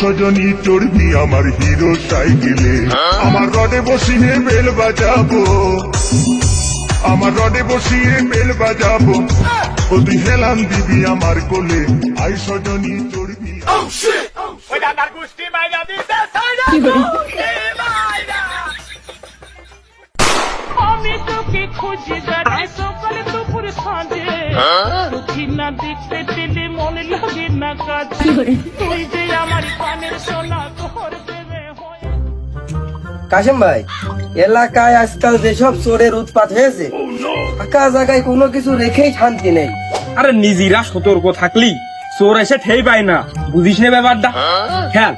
সজনী চড়বি আমার হিরো সাইকেলে, আমার রডে বসিয়ে বেল বাজাবো, আমার রডে বসিয়ে বেল বাজাবো, ও তুই হেলান দিবি আমার কোলে, আই সজনী চড়বি। আমি তোকে খুঁজি বেড়াই সকালে দুপুর সাঁঝে, তুই না দেখতে পেলে মনে লাগে না কাছে, তুই যে আমার কানের সোনা তোর প্রেমে হয়। কাশেম ভাই, এলাকায় আজকাল যেসব চোরের উৎপাত হয়েছে, ফাঁকা জায়গায় কোনো কিছু রেখেই শান্তি নেই। আরে নিজেরা সতর্ক থাকলি চোর এসে ঠেই পায় না, বুঝিস না ব্যাপারটা? খেয়াল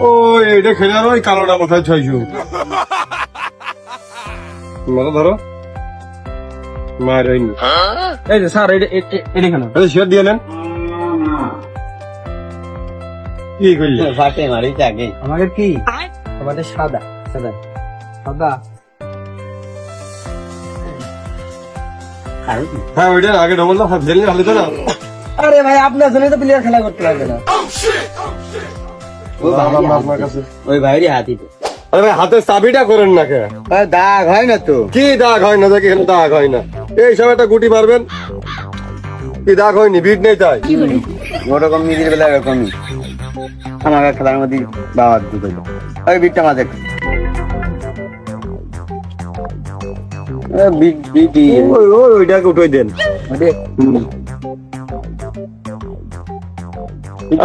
ও এটা খেলে আর ওই কালোটা কোথায় ছয়শো মাথা ধরো মায়ের এই যে স্যার এটা কেন শেয়ার দিয়ে নেন। কি করলি? আমাদের কি আমাদের সাদা সাদা সাদা। হ্যাঁ ওইটা আগে ডবল না হাত দিলে ভালো তো না। আরে ভাই, আপনার জন্য তো প্লেয়ার খেলা করতে পারবে না। আপনার কাছে ওই ভাইরই হাতি তো আরে ভাই হাতের চাবিটা করেন না কে? দাগ হয় না তো। কি দাগ হয় না? দেখি এখানে দাগ হয় না। এই সব একটা গুটি মারবেন, কি দাগ হয়নি? বিট নেই তাই ওরকম নিজের বেলা এরকমই আমাকে খেলার মধ্যে বাবার দুটো ওই বিটটা মাঝে ওইটাকে উঠে দেন।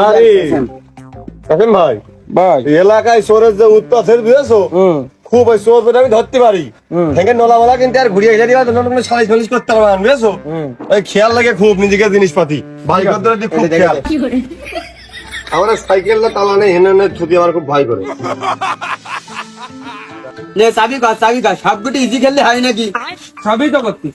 আরে কাসেম ভাই, এলাকায় চোরের যে উৎপাত বুঝেছো, খুব ওই চোর আমি ধরতে পারি, ভেঙে নলা কিন্তু আর ঘুরিয়ে এসে দিবা সালিশ ফালিশ করতে পারবো না, বুঝেছো? ওই খেয়াল লাগে খুব নিজেকে জিনিসপাতি ভাই করতে খুব খেয়াল। আমার সাইকেলটা তালা নেই, হেনে ছুটি আমার খুব ভয় করে। চাবি কাজ সবগুলো ইজি খেললে হয় নাকি? সবই তো করতি।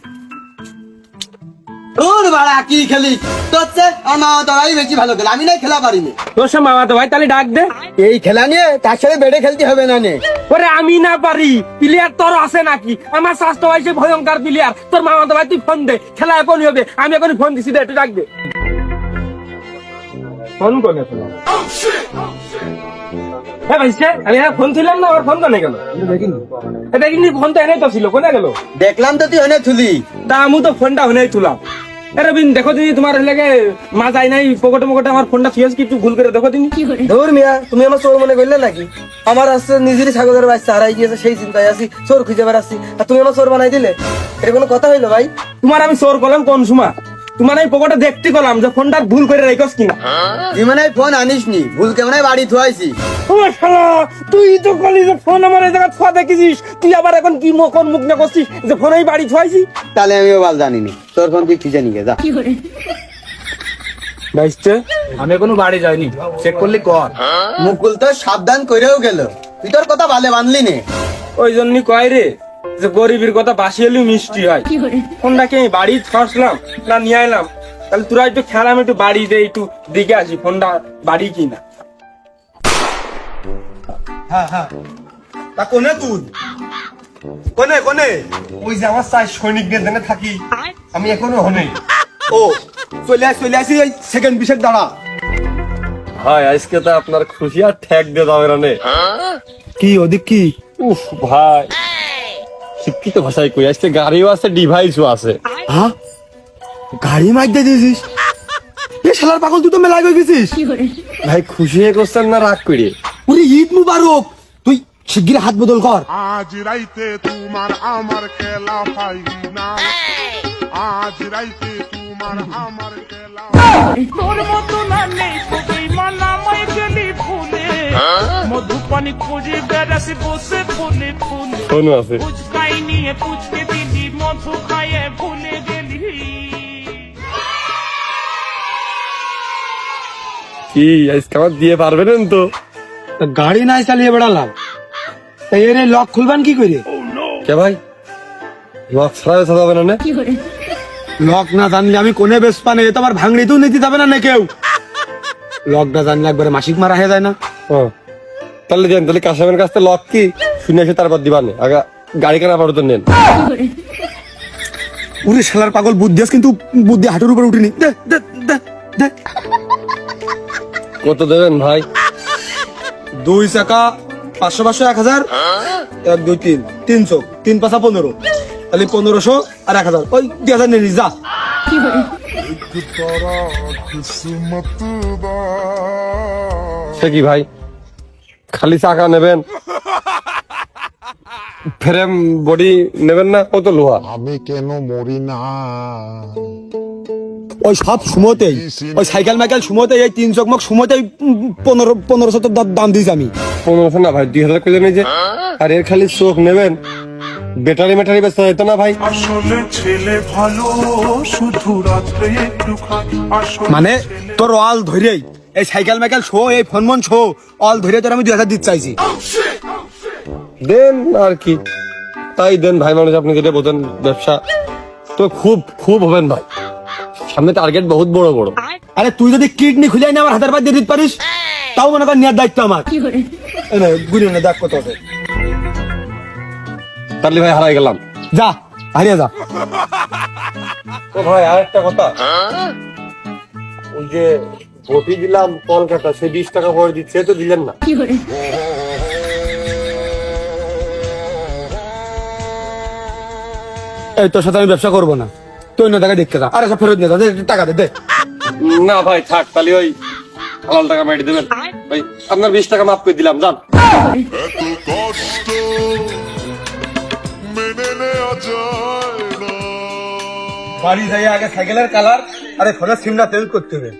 ওর বাড়া কি খেলি তোর আমার মা তোরাই বেশি ভালো খেলে, আমি না খেলা পারিনি। তোর সে মামা তো ভাই তাহলে ডাক দে। এই খেলা নিয়ে তার সাথে বেড়ে খেলতে হবে না নে। ওরে আমি না পারি, প্লেয়ার তোর আছে নাকি? আমার স্বাস্থ্য ভাই সে ভয়ঙ্কর প্লেয়ার, তোর মামা তো ভাই তুই ফোন দে, খেলা এখন হবে। আমি এখন ফোন দিছি, দে একটু ডাক দে। ফোন করে হ্যাঁ ভাই সে আমি ফোন ছিলাম না, ওর ফোন কোনে গেল? দেখিনি ফোন তো এনেই তো ছিল, কোনে গেল? দেখলাম তো তুই অনেক থুলি। তা আমি তো ফোনটা হনেই তুলাম। এরে বিন দেখো দিনি তোমার লেগে মা যায় নাই পকেটে মকেটে আমার ফোনটা থুয়েছ কি একটু ভুল করে দেখো দিনি। ধর মিয়া, তুমি আমার চোর মনে করলে নাকি? আমার আসছে নিজেরই ছাগলের বাচ্চা হারাই গিয়েছে, সেই চিন্তায় আছি, চোর খুঁজে বেড়াচ্ছি, আর তুমি আমার চোর বানাই দিলে। এটা কোনো কথা হইলো ভাই? তোমার আমি চোর করলাম কোন সময়? তোমার এই পকেটে দেখতে করলাম যে ফোনটা ভুল করে রেখেছ কিনা। তুই মানে ফোন আনিস নি, ভুল কেমন বাড়ি থুয়াইছি। ও শালা, তুই তো কলি যে ফোন আমার এই জায়গা থুয়া দেখেছিস, তুই আবার এখন কি কোন মুখ না করছিস যে ফোন এই বাড়ি থুয়াইছি? তাহলে আমিও বাল জানিনি, তোর ফোন তুই খুঁজে নিয়ে যা। ভাইস্তে আমি এখনো বাড়ি যাইনি, চেক করলি কর। মুকুল তো সাবধান করেও গেল, তুই তোর কথা ভালো বানলি নে। ওই জন্যই কয় রে যে গরিবের কথা বাসি এলেও মিষ্টি হয়। ফোনটাকে আমি বাড়ি ছড়লাম না নিয়ে আইলাম, তাহলে তোরা একটু খেলাম, একটু বাড়িতে একটু দিকে আসি ফোনটা বাড়ি কিনা। তা কোনে তুই? কোনে কোনে? ওই যে আমার চাই সৈনিক নিয়ে থাকি আমি, এখনো হনে। ও চলে আসি ওই সেকেন্ড বিশের দাঁড়া। ভাই আজকে তো আপনার খুশি আর ঠেক দিয়ে যাবে রানে। কি ওদিক কি? উফ ভাই, শিক্ষিত ভাষায় কই, আজকে গাড়িও আছে ডিভাইসও আছে। হ্যাঁ, গাড়ি মাইক দিয়েছিস? এ শালার পাগল, তুই তো মেলায় হয়ে গেছিস। ভাই খুশি হয়ে করছেন না রাগ করে? ওরে ঈদ মুবারক, তুই শিগগির হাত বদল কর। আজ রাইতে তোমার আমার খেলা ফাইনাল, আজ রাইতে তোমার আমার খেলা। তোর মতো না নেই তোকেই মানামাই গেলি ভুলে, মধুপানি খুঁজে বেড়াসি বসে ফুলে ফুলে, ফোনও আছে। পুচকাই নিয়ে পুচকে দিদি মধু খাইয়ে ভুলে গেলি। কি আজকে আমার দিয়ে পারবেন তো? গাড়ি নাই চালিয়ে বেড়ালাম, তাই এর লক খুলবান কি করে? কে ভাই, লক ছাড়া যাবে না? লক না জানলে আমি কোনে বেশ পানে, এ তো আবার ভাঙড়িতেও নিতে যাবে না কেউ। লক না জানলে একবারে মাসিক মারা হয়ে যায় না? ও তাহলে দেন, তাহলে কাশামের কাছ থেকে লক কি শুনে এসে তারপর দিবানে, আগা গাড়ি কেনা পারো তো নেন। ওরে শালার পাগল বুদ্ধি আছে, কিন্তু বুদ্ধি হাঁটুর উপরে উঠিনি। দে দে দে দে। কত দেবেন ভাই? 2 চাকা 500 500 1000, 1 2 3 300, 3 5 15, তাহলে 1500 আর 1000, ওই 2000 নিয়ে নিস যা। সে কি ভাই, খালি চাকা নেবেন, ফ্রেম বডি নেবেন না? কত লোহা? আমি কেন মরি না? ওই সব সময়তেই ওই সাইকেল মাইকেল সময়তে এই 3 চকমক সময়তেই 1500 তো দাম দিয়েছি আমি। 1500 না ভাই, 2000 করে নিয়ে যে। আর এর খালি চোখ নেবেন, ব্যাটারি ম্যাটারি বেচতে যেত না ভাই? আসলে ছেলে ভালো, শুধু রাত্রে একটু খায়। আসলে মানে তোর অল ধরেই এই সাইকেল মাইকেল শো, এই ফোন মন শো, অল ধরে তোর আমি 2000 দিতে চাইছি। দেন আর কি, তাই দেন ভাই। মানুষ আপনি যেটা বলেন ব্যবসা তো খুব খুব হবেন ভাই, সামনে টার্গেট বহুত বড় বড়। আরে তুই যদি কিডনি খুলে না আমার হাতের পা দিয়ে দিতে পারিস, তাও মনে কর নেওয়ার দায়িত্ব আমার। এই নে, গুলি না, দেখ কত আছে। তাহলে ভাই হারাই গেলাম। যা হারিয়ে যা। তো ভাই আরেকটা কথা, ওই যে বটি দিলাম কলকাতা, সে 20 টাকা পরে দিচ্ছে, তো দিলেন না? এই তোর সাথে আমি ব্যবসা করবো না, তুই অন্য টাকা দেখতে যা। আরে সব ফেরত নিয়ে যা, দে, টাকা দে দে। না ভাই থাক, তাহলে ওই হালাল টাকা মেরে দেবেন ভাই। আপনার 20 টাকা মাফ করে দিলাম, যান। এত কষ্ট মেনে নেওয়া যায় না। বাড়ি যাই আগে সাইকেলের কালার আরে ফোনের সিমটা চেঞ্জ করতে হবে।